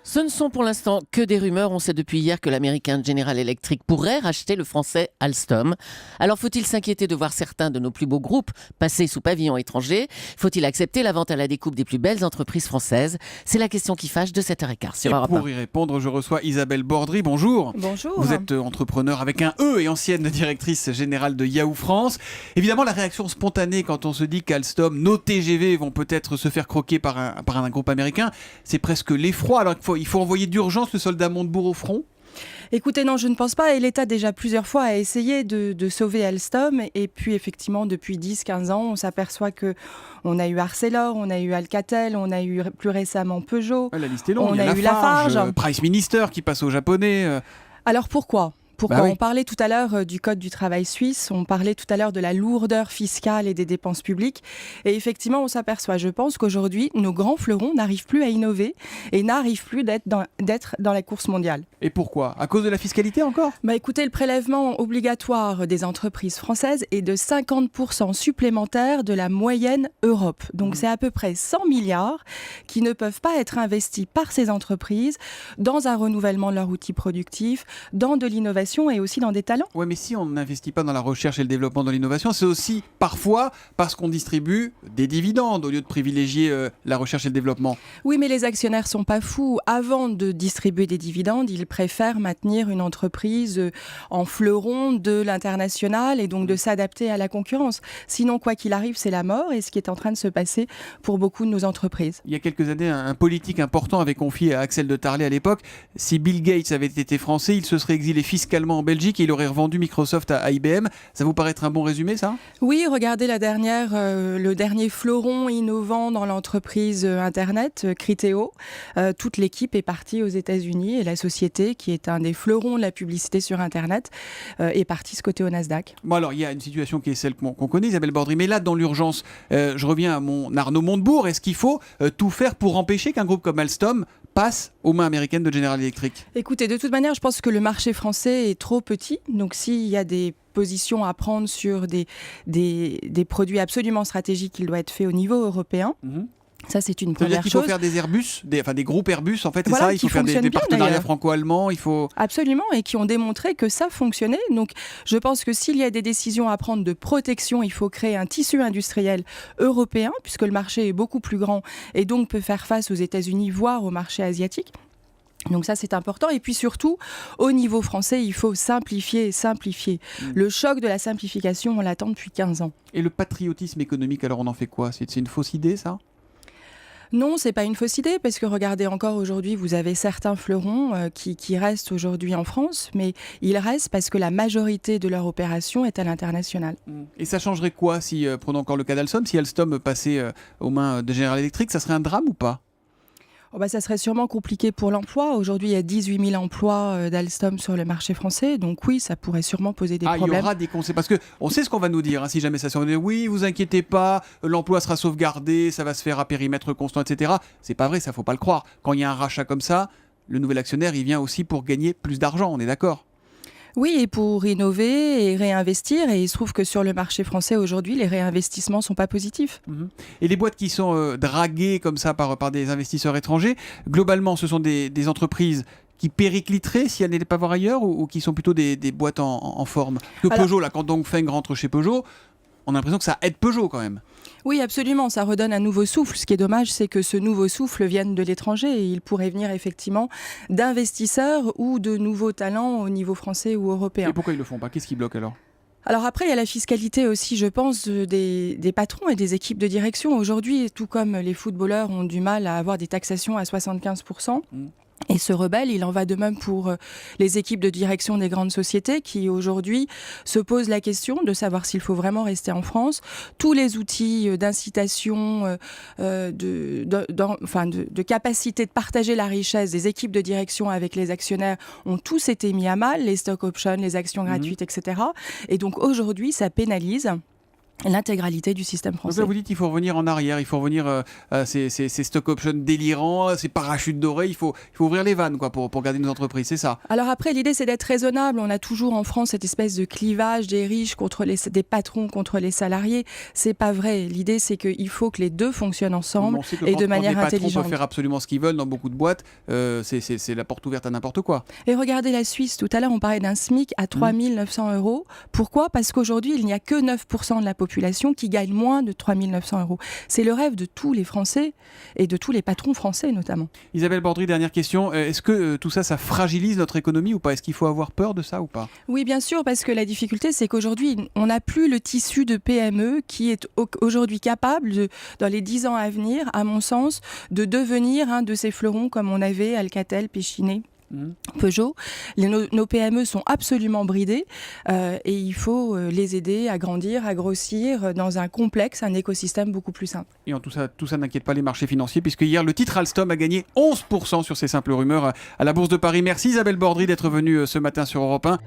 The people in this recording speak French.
Ce ne sont pour l'instant que des rumeurs. On sait depuis hier que l'américain General Electric pourrait racheter le français Alstom. Alors faut-il s'inquiéter de voir certains de nos plus beaux groupes passer sous pavillon étranger ? Faut-il accepter la vente à la découpe des plus belles entreprises françaises ? C'est la question qui fâche de 7h15 sur Europe 1. Pour y répondre, je reçois Isabelle Bordry. Bonjour. Bonjour. Vous êtes entrepreneur avec un E et ancienne directrice générale de Yahoo France. Évidemment, la réaction spontanée quand on se dit qu'Alstom, nos TGV vont peut-être se faire croquer par un groupe américain, c'est presque l'effroi. Alors il faut envoyer d'urgence le soldat Montebourg au front ? Écoutez, non, je ne pense pas. Et l'État, déjà plusieurs fois, a essayé de sauver Alstom. Et puis, effectivement, depuis 10-15 ans, on s'aperçoit qu'on a eu Arcelor, on a eu Alcatel, on a eu plus récemment Peugeot. La liste est longue. On Il y a eu Lafarge. Price Minister qui passe aux Japonais. Alors, pourquoi ? Bah oui. On parlait tout à l'heure du Code du travail suisse, on parlait tout à l'heure de la lourdeur fiscale et des dépenses publiques. Et effectivement, on s'aperçoit, je pense qu'aujourd'hui, nos grands fleurons n'arrivent plus à innover et n'arrivent plus d'être dans la course mondiale. Et pourquoi ? À cause de la fiscalité encore ? Écoutez, le prélèvement obligatoire des entreprises françaises est de 50% supplémentaire de la moyenne Europe. Donc c'est à peu près 100 milliards qui ne peuvent pas être investis par ces entreprises dans un renouvellement de leur outil productif, dans de l'innovation et aussi dans des talents. Oui, mais si on n'investit pas dans la recherche et le développement de l'innovation, c'est aussi parfois parce qu'on distribue des dividendes au lieu de privilégier la recherche et le développement. Oui, mais les actionnaires sont pas fous. Avant de distribuer des dividendes, ils préfèrent maintenir une entreprise en fleuron de l'international et donc de s'adapter à la concurrence. Sinon, quoi qu'il arrive, c'est la mort et ce qui est en train de se passer pour beaucoup de nos entreprises. Il y a quelques années, un politique important avait confié à Axel de Tarlé à l'époque, si Bill Gates avait été français, il se serait exilé fiscalement en Belgique et il aurait revendu Microsoft à IBM. Ça vous paraît être un bon résumé, ça ? Oui, regardez le dernier fleuron innovant dans l'entreprise Internet, Criteo. Toute l'équipe est partie aux États-Unis et la société, qui est un des fleurons de la publicité sur Internet, est partie se coter au Nasdaq. Bon, alors, il y a une situation qui est celle qu'on connaît, Isabelle Bordry, mais là, dans l'urgence, je reviens à mon Arnaud Montebourg. Est-ce qu'il faut tout faire pour empêcher qu'un groupe comme Alstom passe aux mains américaines de General Electric ? Écoutez, de toute manière, je pense que le marché français est trop petit. Donc, s'il y a des positions à prendre sur des produits absolument stratégiques, il doit être fait au niveau européen. Ça, c'est une première chose. Il faut faire des Airbus, des groupes Airbus, en fait, c'est voilà, ça. Il faut faire des partenariats franco-allemands. Absolument, et qui ont démontré que ça fonctionnait. Donc, je pense que s'il y a des décisions à prendre de protection, il faut créer un tissu industriel européen, puisque le marché est beaucoup plus grand et donc peut faire face aux États-Unis, voire au marché asiatique. Donc ça, c'est important. Et puis surtout, au niveau français, il faut simplifier. Le choc de la simplification, on l'attend depuis 15 ans. Et le patriotisme économique, alors on en fait quoi ? C'est une fausse idée, ça ? Non, c'est pas une fausse idée, parce que regardez, encore aujourd'hui, vous avez certains fleurons qui restent aujourd'hui en France, mais ils restent parce que la majorité de leur opération est à l'international. Et ça changerait quoi si, prenons encore le cas d'Alstom, si Alstom passait aux mains de General Electric, ça serait un drame ou pas ? Ça serait sûrement compliqué pour l'emploi. Aujourd'hui, il y a 18 000 emplois d'Alstom sur le marché français. Donc oui, ça pourrait sûrement poser des problèmes. Il y aura des conséquences. Parce qu'on sait ce qu'on va nous dire, si jamais ça se fait. Oui, vous inquiétez pas, l'emploi sera sauvegardé, ça va se faire à périmètre constant, etc. C'est pas vrai, ça faut pas le croire. Quand il y a un rachat comme ça, le nouvel actionnaire, il vient aussi pour gagner plus d'argent, on est d'accord ? Oui, et pour innover et réinvestir. Et il se trouve que sur le marché français, aujourd'hui, les réinvestissements ne sont pas positifs. Et les boîtes qui sont draguées comme ça par des investisseurs étrangers, globalement, ce sont des entreprises qui péricliteraient si elles n'étaient pas voir ailleurs ou qui sont plutôt des boîtes en forme ? Parce que Peugeot, là, quand Dongfeng rentre chez Peugeot, on a l'impression que ça aide Peugeot quand même. Oui, absolument, ça redonne un nouveau souffle. Ce qui est dommage, c'est que ce nouveau souffle vienne de l'étranger et il pourrait venir effectivement d'investisseurs ou de nouveaux talents au niveau français ou européen. Et pourquoi ils le font pas ? Qu'est-ce qui bloque alors ? Alors après, il y a la fiscalité aussi, je pense, des patrons et des équipes de direction. Aujourd'hui, tout comme les footballeurs ont du mal à avoir des taxations à 75%, et se rebellent, il en va de même pour les équipes de direction des grandes sociétés qui aujourd'hui se posent la question de savoir s'il faut vraiment rester en France. Tous les outils d'incitation, de capacité de partager la richesse des équipes de direction avec les actionnaires ont tous été mis à mal, les stock options, les actions gratuites, etc. Et donc aujourd'hui, ça pénalise l'intégralité du système Donc français. là, vous dites qu'il faut revenir en arrière, il faut revenir à ces stock options délirants, ces parachutes dorés, il faut ouvrir les vannes quoi, pour garder nos entreprises, c'est ça? Alors après, l'idée, c'est d'être raisonnable. On a toujours en France cette espèce de clivage des riches contre des patrons contre les salariés. C'est pas vrai. L'idée, c'est qu'il faut que les deux fonctionnent ensemble On sait que et quand- de quand manière les patrons intelligente. peuvent faire absolument ce qu'ils veulent dans beaucoup de boîtes, c'est la porte ouverte à n'importe quoi. Et regardez la Suisse. Tout à l'heure, on parlait d'un SMIC à 3 900 €. Pourquoi ? Parce qu'aujourd'hui, il n'y a que 9% de la population qui gagne moins de 3 900 €. C'est le rêve de tous les Français et de tous les patrons français notamment. Isabelle Bordry, dernière question. Est-ce que tout ça, ça fragilise notre économie ou pas? Est-ce qu'il faut avoir peur de ça ou pas? Oui, bien sûr, parce que la difficulté, c'est qu'aujourd'hui, on n'a plus le tissu de PME qui est aujourd'hui capable, dans les 10 ans à venir, à mon sens, de devenir un de ces fleurons comme on avait Alcatel, Péchinet, Peugeot. Nos PME sont absolument bridées et il faut les aider à grandir, à grossir dans un complexe, un écosystème beaucoup plus simple. Et en tout ça n'inquiète pas les marchés financiers, puisque hier, le titre Alstom a gagné 11% sur ces simples rumeurs à la Bourse de Paris. Merci Isabelle Bordry d'être venue ce matin sur Europe 1.